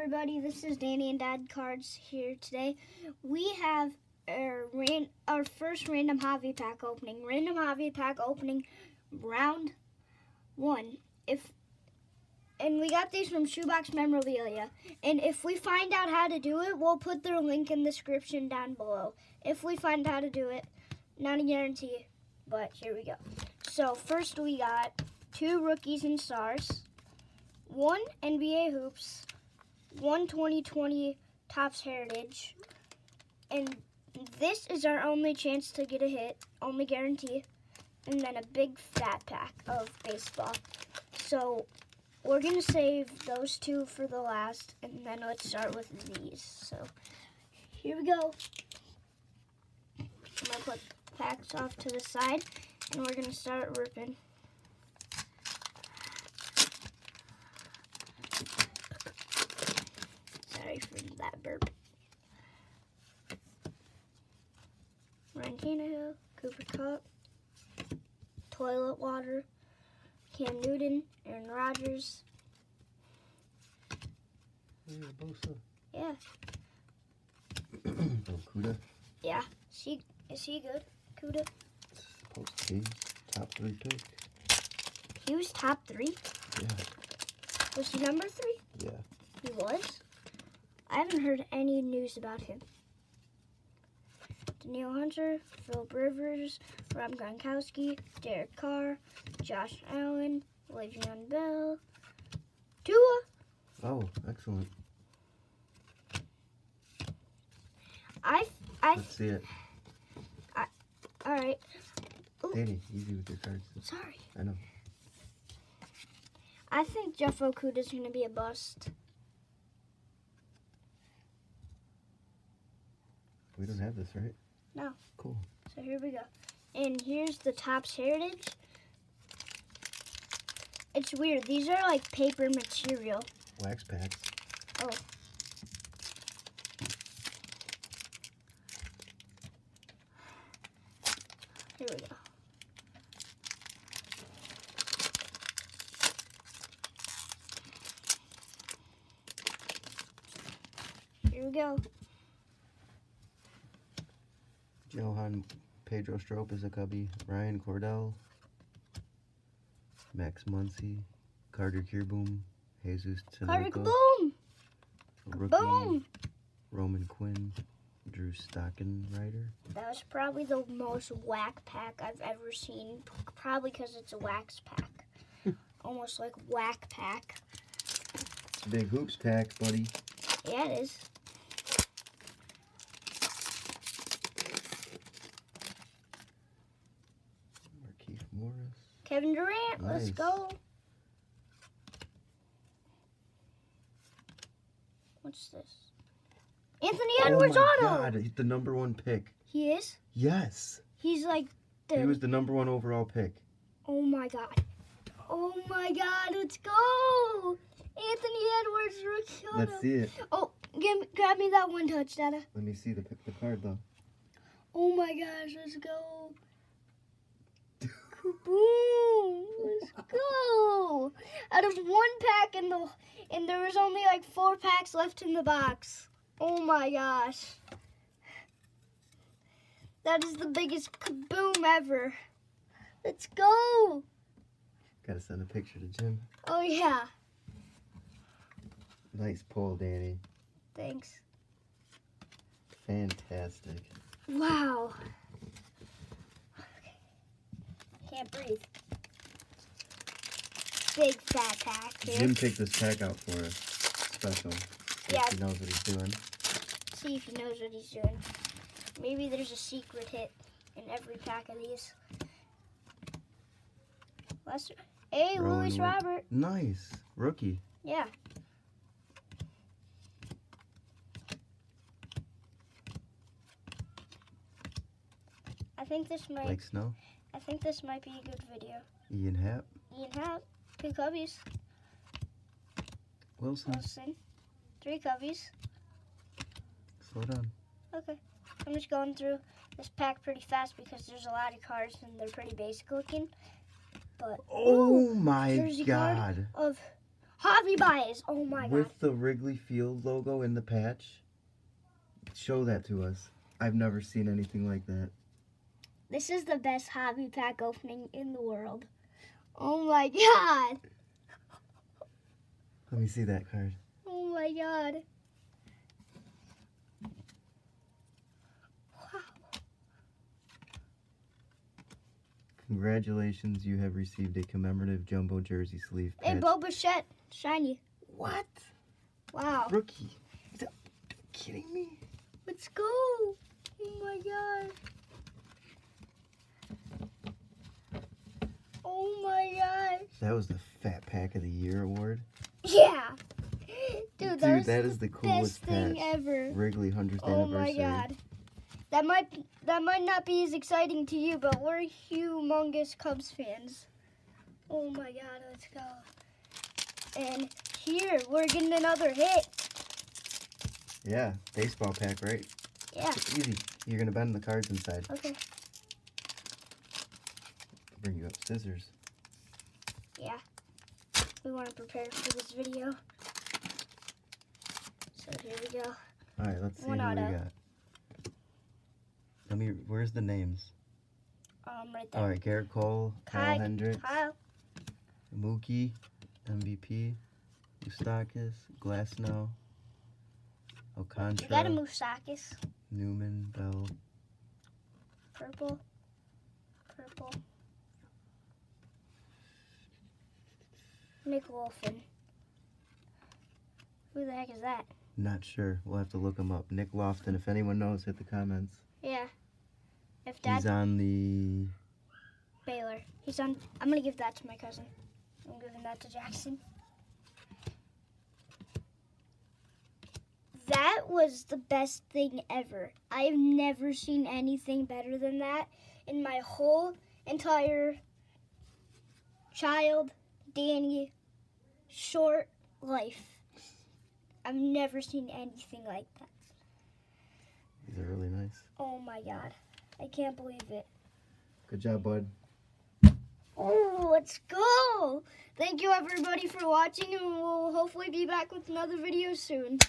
everybody, this is Danny and Dad Cards here today. We have our first random hobby pack opening. Random hobby pack opening round 1. And we got these from Shoebox Memorabilia. And if we find out how to do it, we'll put their link in the description down below. If we find how to do it, not a guarantee, but here we go. So first we got 2 Rookies and Stars, 1 NBA Hoops, 1 2020 Topps Heritage, and this is our only chance to get a hit, only guarantee, and then a big fat pack of baseball. So we're going to save those 2 for the last, and then let's start with these. So here we go. I'm going to put the packs off to the side, and we're going to start ripping. Sorry for that burp. Ryan Tannehill, Cooper Kupp, Toilet Water, Cam Newton, Aaron Rodgers. Yeah. Kuda. Yeah. Is he good? Kuda? Supposed to be top 3 pick. He was top 3? Yeah. Was he number 3? Yeah. He was? I haven't heard any news about him. Danielle Hunter, Philip Rivers, Rob Gronkowski, Derek Carr, Josh Allen, Le'Veon Bell, Tua. Oh, excellent. Let's see it. All right. Danny, easy with your cards. Sorry. I know. I think Jeff Okuda's going to be a bust. We don't have this, right? No. Cool. So here we go. And here's the Topps Heritage. It's weird. These are like paper material. Wax packs. Oh. Here we go. Here we go. Johan Pedro Strop is a cubby. Ryan Cordell. Max Muncy. Carter Kierboom. Jesus Carter Tanoka. Kaboom! Rookie. Kaboom! Roman Quinn. Drew Stockenrider. That was probably the most whack pack I've ever seen. Probably because it's a wax pack. Almost like whack pack. It's a big hoops pack, buddy. Yeah, it is. Markeith Morris. Kevin Durant, let's Nice. go. What's this? Anthony Edwards oh my auto. God, he's the number 1 pick. He is? Yes. He's like He was the number 1 overall pick. Oh my God. Oh my God, let's go. Anthony Edwards rookie auto. Let's see it. Oh, grab me that one touch, Dada. Let me see the card though. Oh my gosh, let's go. Boom! Let's go. Out of 1 pack and there was only like 4 packs left in the box. Oh my gosh. That is the biggest kaboom ever. Let's go. Gotta send a picture to Jim. Oh yeah. Nice pull, Danny. Thanks. Fantastic. Wow. Okay. Can't breathe. Big fat pack here. Jim picked this pack out for us. Special. Yeah. He knows what he's doing. See if he knows what he's doing. Maybe there's a secret hit in every pack of these. Hey, Louis Robert. Nice. Rookie. Yeah. I think this might. Blake Snow. I think this might be a good video. Ian Happ. Ian Happ, 2 cubbies. Wilson. Wilson, 3 cubbies. Slow down. Okay. I'm just going through this pack pretty fast because there's a lot of cards and they're pretty basic looking. But Oh my jersey card God. of Javi Baez. Oh my god. With the Wrigley Field logo in the patch. Show that to us. I've never seen anything like that. This is the best Javi pack opening in the world. Oh my god. Let me see that card. Oh my god. Wow. Congratulations, you have received a commemorative jumbo jersey sleeve patch. Hey, Bo Bichette. Shiny. What? Wow. Rookie. Are you kidding me? Let's go. Oh my god. Oh my god. That was the Fat Pack of the Year award. Yeah. Dude, Dude, was that is the best coolest thing patch. ever. Wrigley 100th Oh anniversary. my god. That might not be as exciting to you, but we're humongous Cubs fans. Oh my god, let's go. And here, we're getting another hit. Yeah, baseball pack, right? Yeah. Easy. You're gonna bend the cards inside. Okay. I'll bring you up scissors. Yeah. We want to prepare for this video. So here we go. All right, let's see One who we auto. got. Where's the names? Right there. All right, Garrett Cole, Kyle Hendricks, Kyle. Mookie, MVP, Moustakis, Glasnow, We got a Alcantara, Moustakis. Newman, Bell, Purple. Purple. Nick Wolfen. Who the heck is that? not sure. We'll have to look him up. Nick Lofton, if anyone knows, hit the comments. Yeah. If Dad He's on the... Baylor. He's on. I'm gonna give that to my cousin. I'm giving that to Jackson. That was the best thing ever. I've never seen anything better than that in my whole entire child, Danny, short life. I've never seen anything like that. These are really nice. Oh my god. I can't believe it. Good job, bud. Oh, let's go! Thank you everybody for watching, and we'll hopefully be back with another video soon.